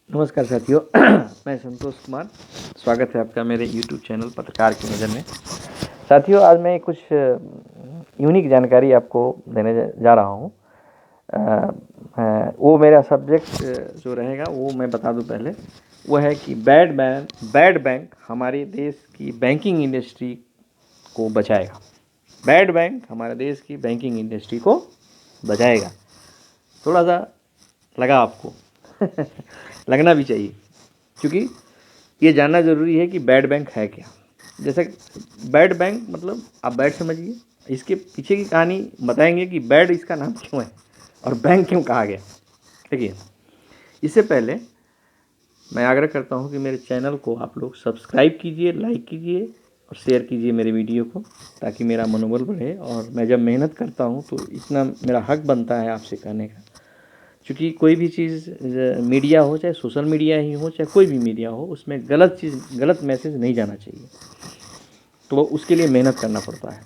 नमस्कार साथियों मैं संतोष कुमार। स्वागत है आपका मेरे YouTube चैनल पत्रकार की नज़र में। साथियों, आज मैं कुछ यूनिक जानकारी आपको देने जा रहा हूँ। वो मेरा सब्जेक्ट जो रहेगा वो मैं बता दूं पहले। वो है कि बैड बैंक हमारे देश की बैंकिंग इंडस्ट्री को बचाएगा। बैड बैंक हमारे देश की बैंकिंग इंडस्ट्री को बचाएगा। थोड़ा सा लगा आपको लगना भी चाहिए, क्योंकि ये जानना ज़रूरी है कि बैड बैंक है क्या। जैसे बैड बैंक मतलब आप बैड समझिए, इसके पीछे की कहानी बताएंगे कि बैड इसका नाम क्यों है और बैंक क्यों कहा गया। देखिए, इससे पहले मैं आग्रह करता हूँ कि मेरे चैनल को आप लोग सब्सक्राइब कीजिए, लाइक कीजिए और शेयर कीजिए मेरे वीडियो को, ताकि मेरा मनोबल बढ़े। और मैं जब मेहनत करता हूँ तो इतना मेरा हक बनता है आपसे कहने का, क्योंकि कोई भी चीज़ मीडिया हो, चाहे सोशल मीडिया ही हो, चाहे कोई भी मीडिया हो, उसमें गलत मैसेज नहीं जाना चाहिए, तो उसके लिए मेहनत करना पड़ता है।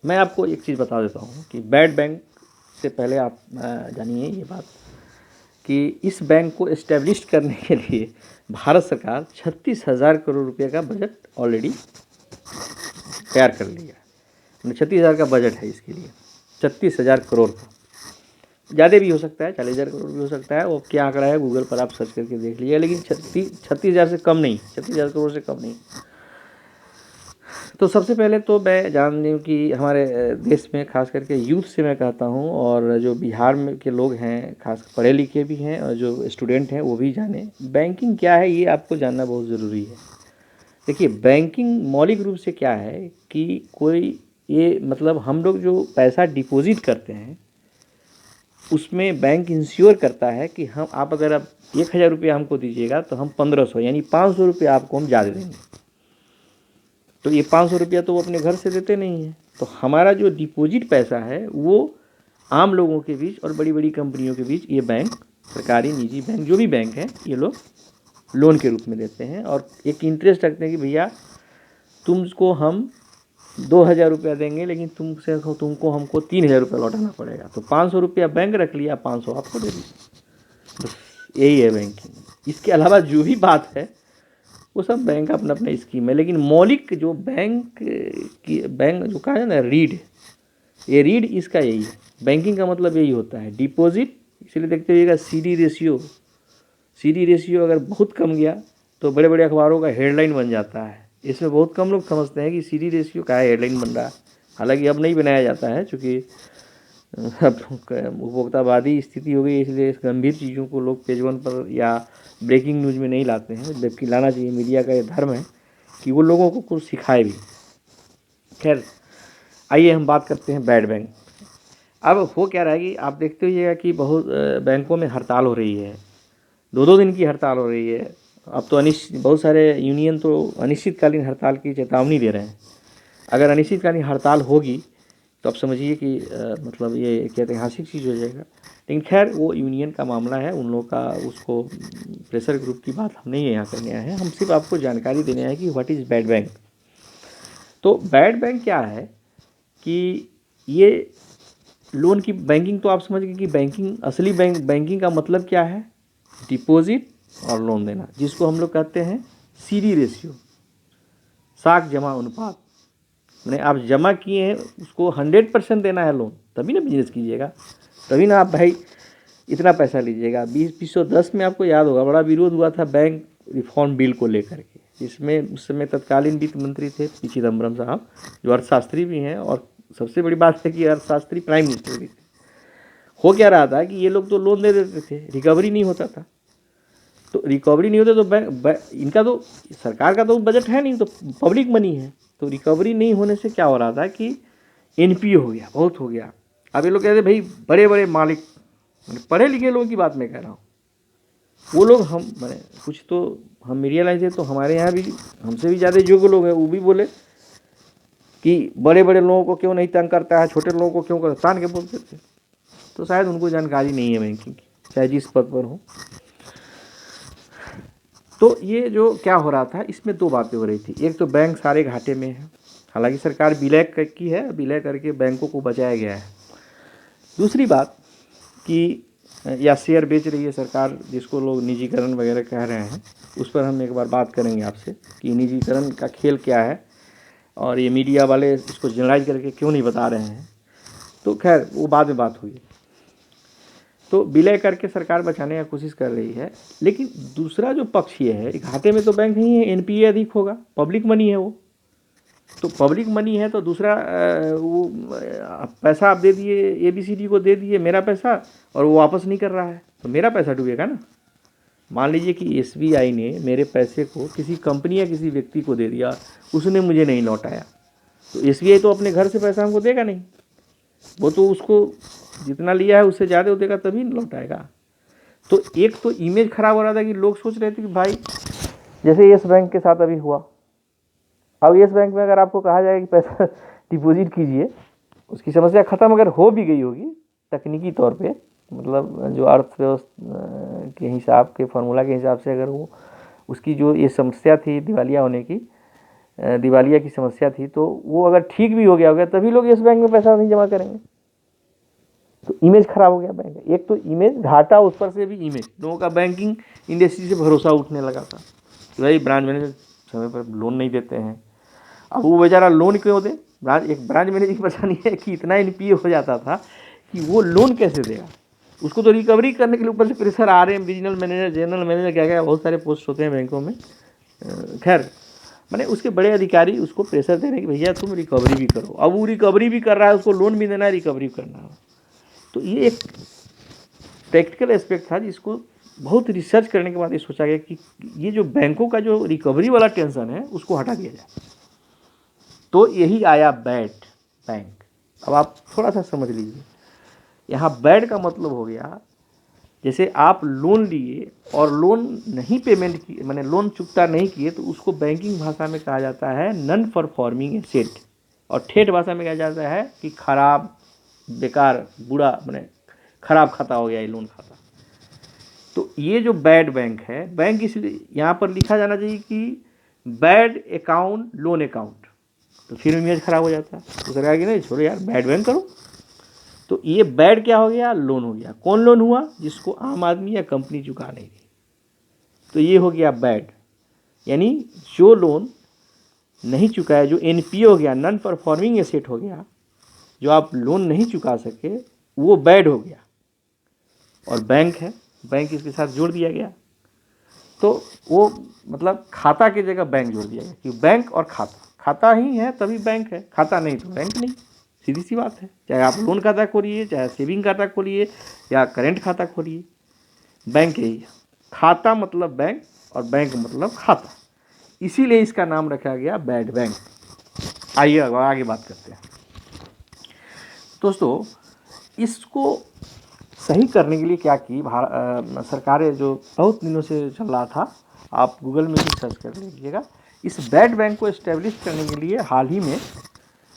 मैं आपको एक चीज़ बता देता हूँ कि बैड बैंक से पहले आप जानिए ये बात कि इस बैंक को इस्टेब्लिश करने के लिए भारत सरकार 36,000 करोड़ रुपये का बजट ऑलरेडी तैयार कर लिया है। 36,000 का बजट है इसके लिए, 36,000 करोड़ का। ज़्यादा भी हो सकता है, 40,000 करोड़ भी हो सकता है। वो क्या आंकड़ा है गूगल पर आप सर्च करके देख लीजिए, लेकिन 36,000 से कम नहीं, 36,000 करोड़ से कम नहीं। तो सबसे पहले तो मैं जान लूँ कि हमारे देश में खास करके यूथ से मैं कहता हूँ, और जो बिहार में के लोग हैं, खास पढ़े लिखे भी हैं और जो स्टूडेंट हैं वो भी जाने बैंकिंग क्या है। ये आपको जानना बहुत ज़रूरी है। देखिए, बैंकिंग मौलिक रूप से क्या है कि कोई ये मतलब हम लोग जो पैसा डिपॉजिट करते हैं उसमें बैंक इंश्योर करता है कि हम आप अगर आप 1,000 रुपये हमको दीजिएगा तो हम 1,500 यानी 500 रुपये आपको हम ज़्यादा देंगे। तो ये 500 रुपया तो वो अपने घर से देते नहीं है। तो हमारा जो डिपॉजिट पैसा है वो आम लोगों के बीच और बड़ी बड़ी कंपनियों के बीच ये बैंक, सरकारी निजी बैंक जो भी बैंक है, ये लोग लोन के रूप में देते हैं और एक इंटरेस्ट रखते हैं कि भैया तुमको हम 2,000 रुपया देंगे, लेकिन तुमको हमको 3,000 रुपया लौटाना पड़ेगा। तो 500 रुपया बैंक रख लिया, 500 आपको दे दिया। बस यही है बैंकिंग। इसके अलावा जो भी बात है वो सब बैंक का अपना अपना स्कीम है, लेकिन मौलिक जो बैंक जो कहा है ना, रीड, ये रीड इसका यही है। बैंकिंग का मतलब यही होता है, डिपॉजिट। इसलिए देखते रहिएगा सीडी रेशियो अगर बहुत कम गया तो बड़े बड़े अखबारों का हेडलाइन बन जाता है। इसमें बहुत कम लोग समझते हैं कि सीडी रेशियो का हेडलाइन बन रहा है। हालांकि अब नहीं बनाया जाता है, चूँकि अब उपभोक्तावादी स्थिति हो गई, इसलिए इस गंभीर चीज़ों को लोग पेज वन पर या ब्रेकिंग न्यूज़ में नहीं लाते हैं, जबकि लाना चाहिए। मीडिया का ये धर्म है कि वो लोगों को कुछ सिखाए भी। खैर, आइए हम बात करते हैं बैड बैंक। अब हो क्या रहा है कि आप देखते होइएगा कि बहुत बैंकों में हड़ताल हो रही है, 2-2 दिन की हड़ताल हो रही है। अब तो बहुत सारे यूनियन तो अनिश्चितकालीन हड़ताल की चेतावनी दे रहे हैं। अगर अनिश्चितकालीन हड़ताल होगी तो आप समझिए कि मतलब ये एक ऐतिहासिक चीज़ हो जाएगा। लेकिन खैर, वो यूनियन का मामला है, उन लोगों का, उसको प्रेशर ग्रुप की बात हम नहीं यहाँ करने आए हैं। हम सिर्फ आपको जानकारी देने आए हैं कि व्हाट इज़ बैड बैंक। तो बैड बैंक क्या है कि ये लोन की बैंकिंग तो आप समझ गए कि असली बैंकिंग का मतलब क्या है, डिपॉजिट और लोन देना, जिसको हम लोग कहते हैं सीडी रेशियो, साख जमा अनुपात। मैंने आप जमा किए हैं उसको 100% देना है लोन, तभी ना बिजनेस कीजिएगा, तभी ना आप भाई इतना पैसा लीजिएगा। 2010 में आपको याद होगा बड़ा विरोध हुआ था बैंक रिफॉर्म बिल को लेकर के, जिसमें उस समय तत्कालीन वित्त मंत्री थे पी चिदम्बरम साहब, जो अर्थशास्त्री भी हैं, और सबसे बड़ी बात है कि अर्थशास्त्री प्राइम मिनिस्टर भी थे। हो क्या रहा था कि ये लोग तो लोन दे देते थे, रिकवरी नहीं होता था। तो रिकवरी नहीं होता तो इनका तो, सरकार का तो बजट है नहीं, तो पब्लिक मनी है। तो रिकवरी नहीं होने से क्या हो रहा था कि एनपीए हो गया, बहुत हो गया। अब ये लोग कहते भाई बड़े बड़े मालिक, पढ़े लिखे लोगों की बात मैं कह रहा हूँ, वो लोग हम मैंने कुछ तो हम मीडिया लाइन से, तो हमारे यहाँ भी हमसे भी ज़्यादा योग्य लोग हैं, वो भी बोले कि बड़े बड़े लोगों को क्यों नहीं तंग करता है, छोटे लोगों को क्यों कर, तान के बोलते थे। तो शायद उनको जानकारी नहीं है बैंकिंग की, चाहे जिस पद पर हो। तो ये जो क्या हो रहा था, इसमें 2 बातें हो रही थी। एक तो बैंक सारे घाटे में है, हालांकि सरकार विलय की है, विलय करके बैंकों को बचाया गया है। दूसरी बात कि या शेयर बेच रही है सरकार, जिसको लोग निजीकरण वगैरह कह रहे हैं, उस पर हम एक बार बात करेंगे आपसे कि निजीकरण का खेल क्या है और ये मीडिया वाले इसको जनरलाइज करके क्यों नहीं बता रहे हैं। तो खैर वो बाद में बात हुई। तो विलय करके सरकार बचाने की कोशिश कर रही है, लेकिन दूसरा जो पक्ष ये है, घाटे में तो बैंक नहीं है, एनपीए अधिक होगा, पब्लिक मनी है वो। तो पब्लिक मनी है तो दूसरा वो पैसा आप दे दिए, एबीसीडी को दे दिए मेरा पैसा, और वो वापस नहीं कर रहा है, तो मेरा पैसा डूबेगा ना। मान लीजिए कि एसबीआई ने मेरे पैसे को किसी कंपनी या किसी व्यक्ति को दे दिया, उसने मुझे नहीं लौटाया, तो एसबीआई तो अपने घर से पैसा हमको देगा नहीं, वो तो उसको जितना लिया है उससे ज़्यादा देगा तभी लौटाएगा। तो एक तो इमेज खराब हो रहा था कि लोग सोच रहे थे कि भाई जैसे येस बैंक के साथ अभी हुआ, अब येस बैंक में अगर आपको कहा जाए कि पैसा डिपॉजिट कीजिए, उसकी समस्या ख़त्म अगर हो भी गई होगी तकनीकी तौर पे, मतलब जो अर्थव्यवस्था के हिसाब के फार्मूला के हिसाब से, अगर वो उसकी जो ये समस्या थी दिवालिया होने की, दिवालिया की समस्या थी, तो वो अगर ठीक भी हो गया होगा तभी लोग येस बैंक में पैसा नहीं जमा करेंगे। तो इमेज खराब हो गया बैंक का। एक तो इमेज घाटा, उस पर से भी इमेज, लोगों का बैंकिंग इंडस्ट्री से भरोसा उठने लगा था कि भाई ब्रांच मैनेजर समय पर लोन नहीं देते हैं। अब वो बेचारा लोन क्यों दे, एक ब्रांच मैनेजर की परेशानी है कि इतना एनपीए हो जाता था कि वो लोन कैसे देगा, उसको तो रिकवरी करने के लिए ऊपर से प्रेशर आ रहे हैं, रीजनल मैनेजर, जनरल मैनेजर, क्या क्या बहुत सारे पोस्ट होते हैं बैंकों में। खैर मैंने उसके बड़े अधिकारी उसको प्रेशर दे रहे हैं कि भैया तुम रिकवरी भी करो। अब वो रिकवरी भी कर रहा है, उसको लोन भी देना है, रिकवरी करना है। तो ये एक प्रैक्टिकल एस्पेक्ट था जिसको बहुत रिसर्च करने के बाद ये सोचा गया कि ये जो बैंकों का जो रिकवरी वाला टेंशन है उसको हटा दिया जाए। तो यही आया बैड बैंक। अब आप थोड़ा सा समझ लीजिए, यहाँ बैड का मतलब हो गया जैसे आप लोन लिए और लोन नहीं पेमेंट किए, मैंने लोन चुकता नहीं किए, तो उसको बैंकिंग भाषा में कहा जाता है नॉन परफॉर्मिंग एसेट, और ठेठ भाषा में कहा जाता है कि खराब, बेकार, बुरा, मैंने खराब खाता हो गया ये लोन खाता। तो ये जो बैड बैंक है, बैंक इसलिए यहाँ पर लिखा जाना चाहिए कि बैड अकाउंट लोन अकाउंट, तो फिर इमेज खराब हो जाता है। तो सरकार कि नहीं छोड़ो यार, बैड बैंक करो। तो ये बैड क्या हो गया, लोन हो गया। कौन लोन हुआ, जिसको आम आदमी या कंपनी चुका नहीं रही, तो ये हो गया बैड। यानी जो लोन नहीं चुकाया, जो एनपीए हो गया, नॉन परफॉर्मिंग एसेट हो गया, जो आप लोन नहीं चुका सके, वो बैड हो गया। और बैंक है, बैंक इसके साथ जोड़ दिया गया, तो वो मतलब खाता की जगह बैंक जोड़ दिया गया, क्योंकि बैंक और खाता ही है तभी बैंक है, खाता नहीं तो बैंक नहीं, सीधी सी बात है। चाहे आप लोन खाता खोलिए, चाहे सेविंग खाता खोलिए, या करेंट खाता खोलिए, बैंक यही है। खाता मतलब बैंक और बैंक मतलब खाता, इसीलिए इसका नाम रखा गया बैड बैंक। आइए आगे बात करते हैं दोस्तों। इसको सही करने के लिए क्या की सरकारें, जो बहुत दिनों से चल रहा था, आप गूगल में भी सर्च कर लीजिएगा, इस बैड बैंक को इस्टेब्लिश करने के लिए हाल ही में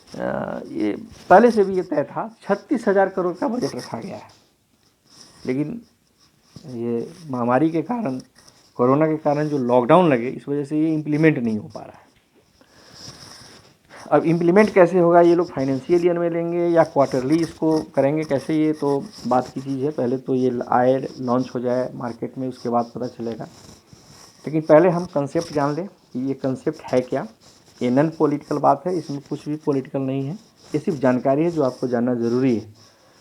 ये पहले से भी ये तय था, 36,000 करोड़ का बजट रखा गया है। लेकिन ये महामारी के कारण, कोरोना के कारण जो लॉकडाउन लगे, इस वजह से ये इम्प्लीमेंट नहीं हो पा रहा है। अब इम्प्लीमेंट कैसे होगा, ये लोग फाइनेंशियल ईयर में लेंगे या क्वार्टरली इसको करेंगे कैसे, ये तो बात की चीज़ है। पहले तो ये आए, लॉन्च हो जाए मार्केट में, उसके बाद पता चलेगा। लेकिन पहले हम कंसेप्ट जान लें कि ये कंसेप्ट है क्या। ये नॉन पॉलिटिकल बात है, इसमें कुछ भी पॉलिटिकल नहीं है, ये सिर्फ जानकारी है जो आपको जानना ज़रूरी है।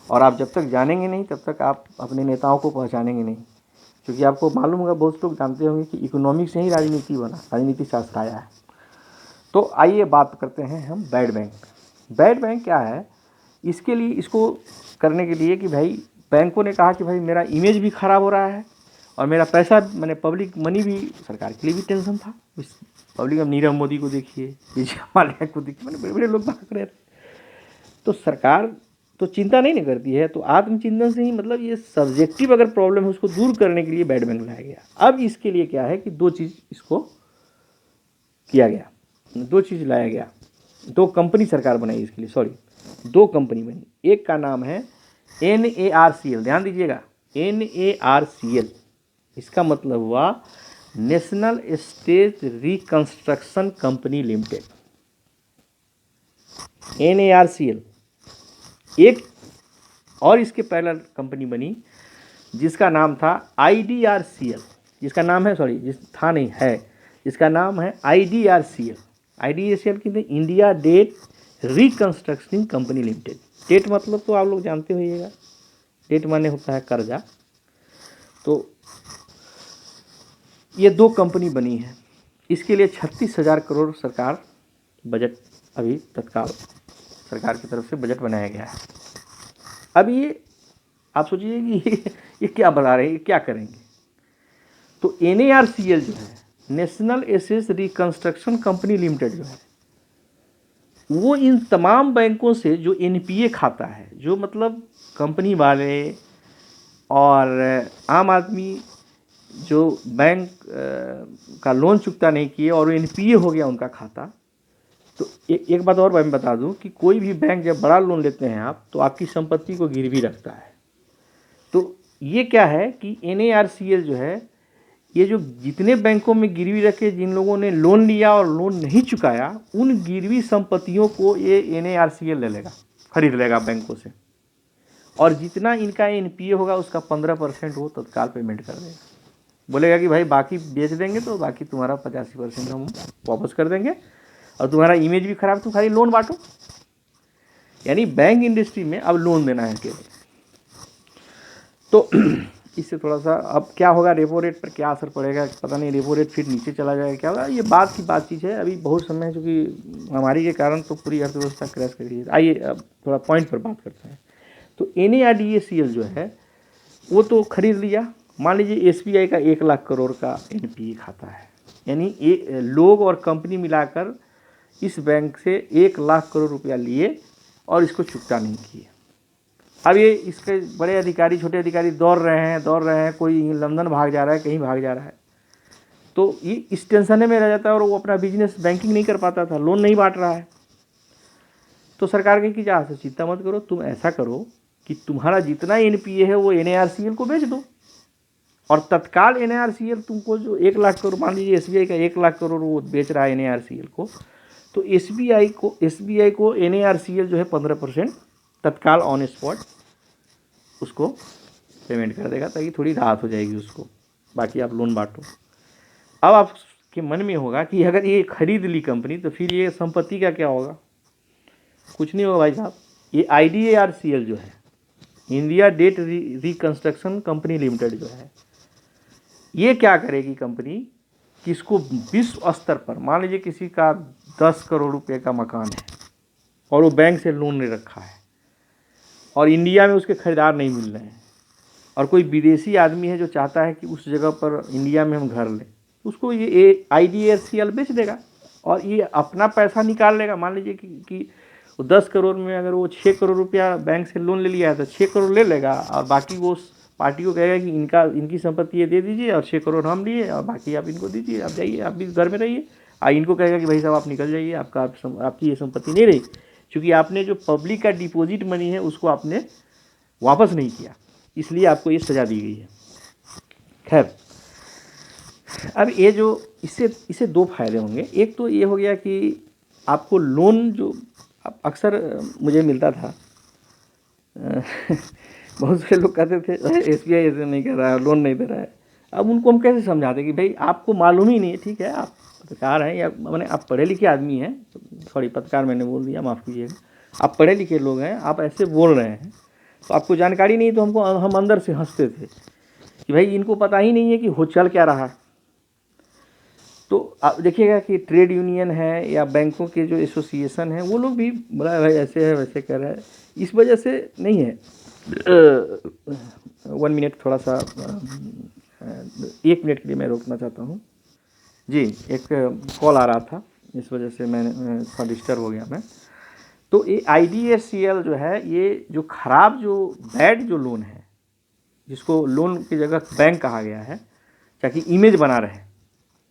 और आप जब तक जानेंगे नहीं तब तक आप अपने नेताओं को पहचानेंगे नहीं, क्योंकि आपको मालूम होगा, बहुत लोग जानते होंगे कि इकोनॉमिक्स से ही राजनीति बना, राजनीति शास्त्र आया है। तो आइए बात करते हैं हम बैड बैंक। बैड बैंक क्या है, इसके लिए, इसको करने के लिए कि भाई बैंकों ने कहा कि भाई मेरा इमेज भी ख़राब हो रहा है और मेरा पैसा, मैंने पब्लिक मनी भी, सरकार के लिए भी टेंशन था। पब्लिक, अब नीरव मोदी को देखिए, विजय माल्या को देखिए, मैंने बड़े बड़े लोग भाग रहे थे। तो सरकार तो चिंता नहीं ना करती है, तो आत्मचिंतन से ही, मतलब ये सब्जेक्टिव अगर प्रॉब्लम है उसको दूर करने के लिए बैड बैंक लाया गया। अब इसके लिए क्या है कि दो चीज़ इसको किया गया, दो चीज़ लाया गया, दो कंपनी सरकार बनाई इसके लिए, सॉरी, दो कंपनी बनी। एक का नाम है NARCL, ध्यान दीजिएगा, NARCL, इसका मतलब हुआ national state reconstruction company limited, NARCL। एक और इसके पैरेलल कंपनी बनी जिसका नाम था IDRCL, जिसका नाम है, सॉरी जिस था नहीं है, जिसका नाम है IDRCL। IDRCL की India debt reconstruction company limited. Debt मतलब तो आप लोग जानते होइएगा, डेट माने होता है कर्जा। तो ये 2 कंपनी बनी है। इसके लिए 36,000 करोड़ सरकार बजट अभी तत्काल सरकार की तरफ से बजट बनाया गया है। अब ये आप सोचिए कि ये क्या बता रहे हैं, ये क्या करेंगे। तो NARCL जो है, national asset reconstruction company limited जो है, वो इन तमाम बैंकों से जो NPA खाता है, जो मतलब कंपनी वाले और आम आदमी जो बैंक का लोन चुकता नहीं किए और NPA हो गया उनका खाता। तो एक बात और मैं बता दूं कि कोई भी बैंक जब बड़ा लोन लेते हैं आप, तो आपकी संपत्ति को गिरवी रखता है। तो ये क्या है कि NARCL जो है, ये जो जितने बैंकों में गिरवी रखे जिन लोगों ने लोन लिया और लोन नहीं चुकाया, उन गिरवी संपत्तियों को ये NARCL ले लेगा, खरीद लेगा बैंकों से, और जितना इनका NPA होगा उसका 15% वो तत्काल पेमेंट कर देगा। बोलेगा कि भाई बाकी बेच देंगे तो बाकी तुम्हारा 85% हम वापस कर देंगे, और तुम्हारा इमेज भी खराब, तुम खाली लोन बांटो। यानी बैंक इंडस्ट्री में अब लोन देना है केवल। तो इससे थोड़ा सा अब क्या होगा, रेपो रेट पर क्या असर पड़ेगा पता नहीं, रेपो रेट फिर नीचे चला जाएगा, क्या होगा, ये बात की बात चीज़ है। अभी बहुत समय है, चूँकि महामारी के कारण तो पूरी अर्थव्यवस्था क्रैश कर रही है। आइए अब थोड़ा पॉइंट पर बात करते हैं। तो NARCL जो है वो तो खरीद लिया। मान लीजिए SBI का 1 लाख करोड़ का NPA खाता है, यानी लोग और कंपनी मिलाकर इस बैंक से 1 लाख करोड़ रुपया लिए और इसको चुकता नहीं किए। अब ये इसके बड़े अधिकारी छोटे अधिकारी दौड़ रहे हैं, कोई लंदन भाग जा रहा है, कहीं भाग जा रहा है। तो ये इस टेंशन में रह जाता है और वो अपना बिजनेस बैंकिंग नहीं कर पाता था, लोन नहीं बांट रहा है। तो सरकार कही कि जहाँ से चिंता मत करो, तुम ऐसा करो कि तुम्हारा जितना NPA है वो NARCL को बेच दो, और तत्काल NARCL तुमको जो 1 लाख करोड़, मान लीजिए SBI का 1 लाख करोड़ वो बेच रहा है NARCL को, तो SBI को NARCL जो है 15% तत्काल ऑन स्पॉट उसको पेमेंट कर देगा, ताकि थोड़ी राहत हो जाएगी उसको, बाकी आप लोन बांटो। अब आपके मन में होगा कि अगर ये खरीद ली कंपनी तो फिर ये संपत्ति का क्या होगा। कुछ नहीं होगा भाई साहब। ये IDRCL जो है, India debt reconstruction company limited जो है, ये क्या करेगी कंपनी कि इसको विश्व स्तर पर, मान लीजिए किसी का 10 करोड़ रुपए का मकान है और वो बैंक से लोन ले रखा है और इंडिया में उसके खरीदार नहीं मिल रहे हैं, और कोई विदेशी आदमी है जो चाहता है कि उस जगह पर इंडिया में हम घर लें, उसको ये IDRCL बेच देगा और ये अपना पैसा निकाल लेगा। मान लीजिए कि 10 करोड़ में अगर वो 6 करोड़ रुपया बैंक से लोन ले लिया है तो 6 करोड़ ले लेगा, और बाकी वो पार्टी को कहेगा कि इनकी संपत्ति ये दे दीजिए और 6 करोड़ हम लिए और बाकी आप इनको दीजिए, आप जाइए, आप भी घर में रहिए। इनको कहेगा कि भाई साहब आप निकल जाइए, आपकी ये संपत्ति नहीं रही, क्योंकि आपने जो पब्लिक का डिपॉजिट मनी है उसको आपने वापस नहीं किया, इसलिए आपको ये सज़ा दी गई है। खैर, अब ये जो इससे 2 फायदे होंगे। एक तो ये हो गया कि आपको लोन जो अक्सर मुझे मिलता था, बहुत से लोग कहते थे SBI ऐसे नहीं कर रहा है, लोन नहीं दे रहा है। अब उनको हम कैसे समझाते कि भाई आपको मालूम ही नहीं है, ठीक है, आप पत्रकार हैं या मैंने आप पढ़े लिखे आदमी हैं, सॉरी पत्रकार मैंने बोल दिया, माफ़ कीजिएगा, आप पढ़े लिखे लोग हैं, आप ऐसे बोल रहे हैं तो आपको जानकारी नहीं, तो हम अंदर से हंसते थे कि भाई इनको पता ही नहीं है कि हो चल क्या रहा। तो आप देखिएगा कि ट्रेड यूनियन है या बैंकों के जो एसोसिएशन है वो लोग भी बोला भाई ऐसे है वैसे कर रहा है, इस वजह से नहीं है। 1 मिनट थोड़ा सा 1 मिनट के लिए मैं रोकना चाहता हूँ जी, एक कॉल आ रहा था, इस वजह से मैंने थोड़ा डिस्टर्ब हो गया मैं। तो ये IDRCL जो है, ये जो ख़राब जो बैड जो लोन है, जिसको लोन की जगह बैंक कहा गया है ताकि इमेज बना रहे,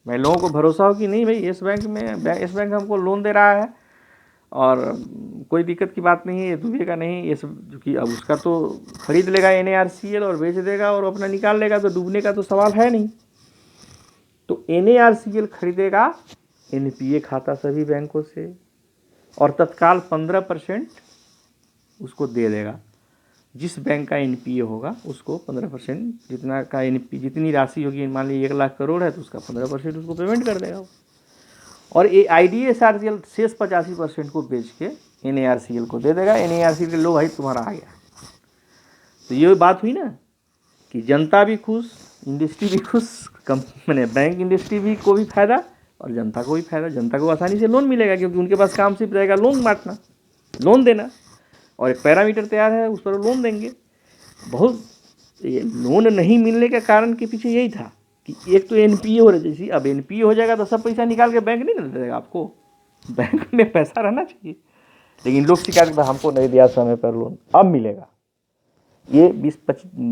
भाई लोगों को भरोसा हो कि नहीं भाई इस बैंक हमको लोन दे रहा है और कोई दिक्कत की बात नहीं है, ये डूबेगा नहीं, ये सब क्योंकि अब उसका तो खरीद लेगा NARCL और बेच देगा और अपना निकाल लेगा, तो डूबने का तो सवाल है नहीं। तो NARCL खरीदेगा NPA खाता सभी बैंकों से और तत्काल 15% उसको दे देगा। जिस बैंक का एनपीए होगा उसको 15% जितना का एनपी जितनी राशि होगी, मान लीजिए 1 लाख करोड़ है तो उसका 15% उसको पेमेंट कर देगा। और ये IDSRCL शेष 85% को बेच के NARCL को दे देगा। NARCL के लो भाई तुम्हारा आ गया। तो ये बात हुई ना कि जनता भी खुश, इंडस्ट्री भी खुश, मैंने बैंक इंडस्ट्री भी को भी फायदा और जनता को भी फायदा। जनता को आसानी से लोन मिलेगा क्योंकि उनके पास काम सिर्फ रहेगा लोन बांटना, लोन देना, और एक पैरामीटर तैयार है उस पर लोन देंगे। बहुत ये लोन नहीं मिलने के कारण के पीछे यही था कि एक तो एनपीए हो रहा है, जैसे अब एनपीए हो जाएगा तो सब पैसा निकाल के बैंक नहीं दे देगा आपको, बैंक में पैसा रहना चाहिए। लेकिन लोग शिकायत करते हमको नहीं दिया समय पर लोन, अब मिलेगा। ये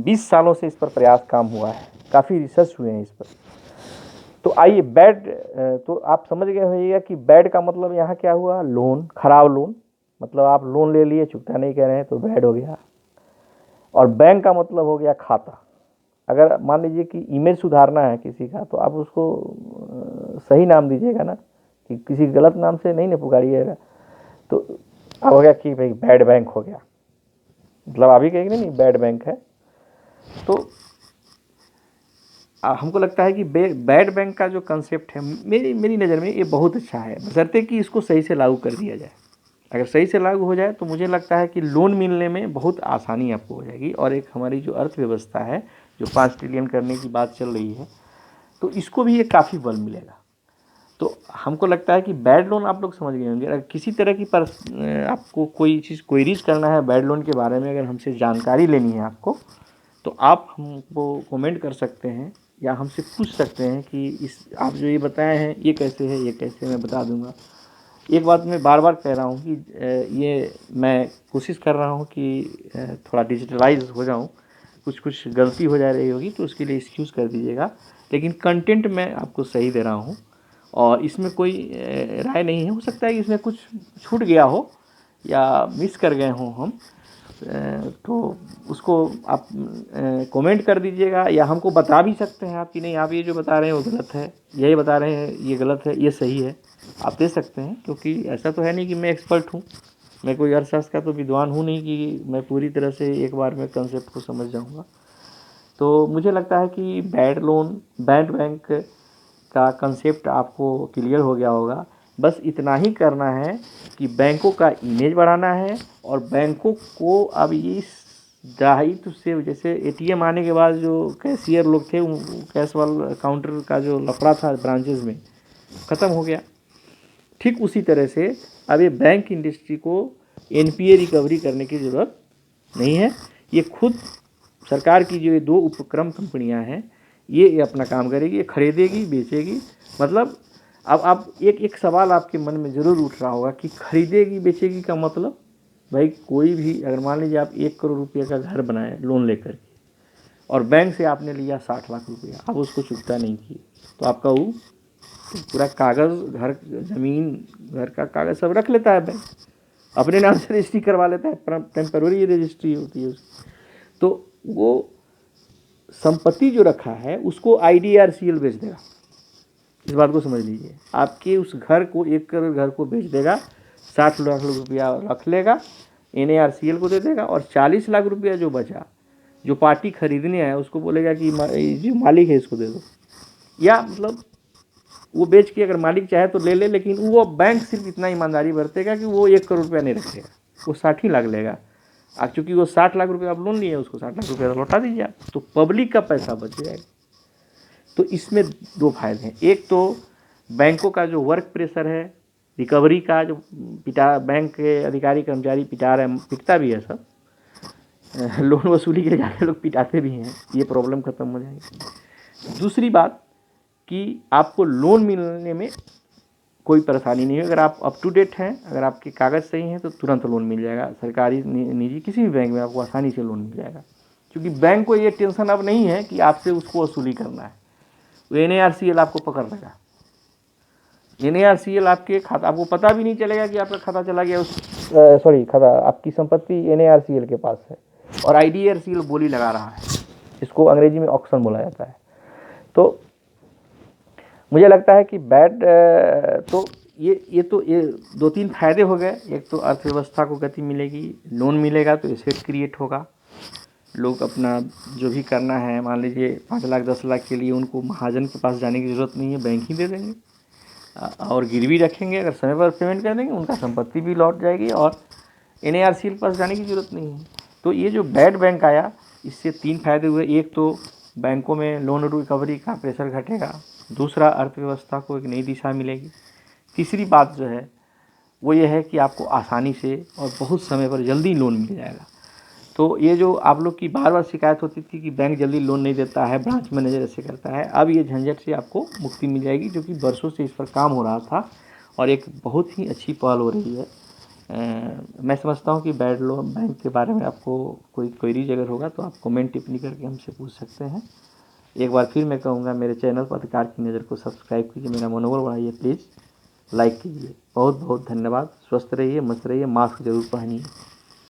20 सालों से इस पर प्रयास काम हुआ है, काफ़ी रिसर्च हुए हैं इस पर। तो आइए बैड, तो आप समझ गए होइएगा कि बैड का मतलब यहाँ क्या हुआ, लोन, खराब लोन, मतलब आप लोन ले लिए चुकता नहीं कह रहे हैं तो बैड हो गया। और बैंक का मतलब हो गया खाता। अगर मान लीजिए कि इमेज सुधारना है किसी का तो आप उसको सही नाम दीजिएगा ना, कि किसी गलत नाम से नहीं ना पुकारिएगा। तो अब हो गया कि भाई बैड बैंक हो गया, मतलब अभी कहेंगे नहीं बैड बैंक है। तो हमको लगता है कि बैड बैंक का जो कंसेप्ट है मेरी नज़र में ये बहुत अच्छा है, बशर्ते कि इसको सही से लागू कर दिया जाए। अगर सही से लागू हो जाए तो मुझे लगता है कि लोन मिलने में बहुत आसानी आपको हो जाएगी। और एक हमारी जो अर्थव्यवस्था है जो 5 ट्रिलियन करने की बात चल रही है, तो इसको भी ये काफ़ी बल मिलेगा। तो हमको लगता है कि बैड लोन आप लोग समझ गए होंगे। अगर किसी तरह की आपको कोई चीज़ क्वेरीज करना है बैड लोन के बारे में, अगर हमसे जानकारी लेनी है आपको, तो आप हमको कमेंट कर सकते हैं या हमसे पूछ सकते हैं कि इस आप जो ये बताए हैं ये कैसे है, ये कैसे, मैं बता दूंगा। एक बात मैं बार बार कह रहा हूँ कि ये मैं कोशिश कर रहा हूँ कि थोड़ा डिजिटलाइज हो जाऊँ, कुछ गलती हो जा रही होगी तो उसके लिए एक्सक्यूज़ कर दीजिएगा, लेकिन कंटेंट मैं आपको सही दे रहा हूँ और इसमें कोई राय नहीं है। हो सकता है कि इसमें कुछ छूट गया हो या मिस कर गए हों हम, तो उसको आप कमेंट कर दीजिएगा या हमको बता भी सकते हैं आप कि नहीं आप ये जो बता रहे हैं वो गलत है, यही बता रहे हैं ये गलत है, ये सही है, आप दे सकते हैं। क्योंकि ऐसा तो है नहीं कि मैं एक्सपर्ट हूँ, मैं कोई अर्थशास्त्र का तो विद्वान हूँ नहीं कि मैं पूरी तरह से एक बार में कंसेप्ट को समझ जाऊँगा। तो मुझे लगता है कि बैड बैंक का कंसेप्ट आपको क्लियर हो गया होगा। बस इतना ही करना है कि बैंकों का इमेज बढ़ाना है और बैंकों को अब इस दायित्व से, जैसे एटीएम आने के बाद जो कैशियर लोग थे कैश वाला काउंटर का जो लफड़ा था ब्रांचेज में ख़त्म हो गया, ठीक उसी तरह से अब ये बैंक इंडस्ट्री को एनपीए रिकवरी करने की ज़रूरत नहीं है। ये खुद सरकार की जो ये 2 उपक्रम कंपनियां हैं ये अपना काम करेगी, ये खरीदेगी बेचेगी। मतलब अब आप एक सवाल आपके मन में ज़रूर उठ रहा होगा कि खरीदेगी बेचेगी का मतलब, भाई कोई भी अगर मान लीजिए आप 1 करोड़ रुपये का घर बनाए लोन लेकर के और बैंक से आपने लिया 60 लाख रुपया, आप उसको चुकता नहीं किए तो आपका वो पूरा कागज़, घर, ज़मीन, घर का कागज़ सब रख लेता है बैंक, अपने नाम से रजिस्ट्री करवा लेता है, टेम्पररी रजिस्ट्री होती है उसकी। तो वो संपत्ति जो रखा है उसको IDRCL बेच देगा। इस बात को समझ लीजिए, आपके उस घर को 1 करोड़ घर को बेच देगा, 60 लाख रुपया रख लेगा, NARCL को दे देगा और 40 लाख रुपया जो बचा, जो पार्टी खरीदने आया उसको बोलेगा कि जो मालिक है इसको दे दो। या मतलब वो बेच के अगर मालिक चाहे तो ले ले, लेकिन वो बैंक सिर्फ इतना ईमानदारी बरतेगा कि वो 1 करोड़ रुपया नहीं रखेगा, वो 60 ही लाख लेगा। अब चूँकि वो 60 लाख रुपया आप लोन लिए उसको 60 लाख रुपया लौटा दीजिए आप, तो पब्लिक का पैसा बच जाएगा। तो इसमें 2 फायदे हैं, एक तो बैंकों का जो वर्क प्रेशर है रिकवरी का, जो बैंक के अधिकारी कर्मचारी पिटता भी है सब, लोन वसूली के लिए जाके लोग पिटाते भी हैं, ये प्रॉब्लम ख़त्म हो जाएगी। दूसरी बात कि आपको लोन मिलने में कोई परेशानी नहीं है। अगर आप अप टू डेट हैं, अगर आपके कागज़ सही हैं तो तुरंत लोन मिल जाएगा। सरकारी निजी किसी भी बैंक में आपको आसानी से लोन मिल जाएगा, क्योंकि बैंक को ये टेंशन अब नहीं है कि आपसे उसको वसूली करना है। तो NARCL आपको पकड़ लेगा, NARCL आपके खाता, आपको पता भी नहीं चलेगा कि आपका खाता चला गया खाता आपकी संपत्ति NARCL के पास है और IDRCL बोली लगा रहा है, इसको अंग्रेजी में ऑक्शन बोला जाता है। तो मुझे लगता है कि बैड, तो ये 2-3 फायदे हो गए। एक तो अर्थव्यवस्था को गति मिलेगी, लोन मिलेगा तो एसेट क्रिएट होगा, लोग अपना जो भी करना है, मान लीजिए 5 लाख 10 लाख के लिए उनको महाजन के पास जाने की ज़रूरत नहीं है, बैंक ही दे देंगे। और गिरवी रखेंगे, अगर समय पर पेमेंट कर देंगे उनका संपत्ति भी लौट जाएगी और NARCL के पास जाने की ज़रूरत नहीं है। तो ये जो बैड बैंक आया, इससे 3 फ़ायदे हुए। एक तो बैंकों में लोन रिकवरी का प्रेशर घटेगा, दूसरा अर्थव्यवस्था को एक नई दिशा मिलेगी, तीसरी बात जो है वो ये है कि आपको आसानी से और बहुत समय पर जल्दी लोन मिल जाएगा। तो ये जो आप लोग की बार बार शिकायत होती थी कि बैंक जल्दी लोन नहीं देता है, ब्रांच मैनेजर ऐसे करता है, अब ये झंझट से आपको मुक्ति मिल जाएगी, जो कि बरसों से इस पर काम हो रहा था और एक बहुत ही अच्छी पहल हो रही है। मैं समझता हूँ कि बैड लोन बैंक के बारे में आपको कोई क्वेरीज अगर होगा तो आप कमेंट टिप्पणी करके हमसे पूछ सकते हैं। एक बार फिर मैं कहूँगा, मेरे चैनल पत्रकार की नज़र को सब्सक्राइब कीजिए, मेरा मनोबल बढ़ाइए, प्लीज़ लाइक कीजिए। बहुत बहुत धन्यवाद। स्वस्थ रहिए, मस्त रहिए, मास्क जरूर पहनिए।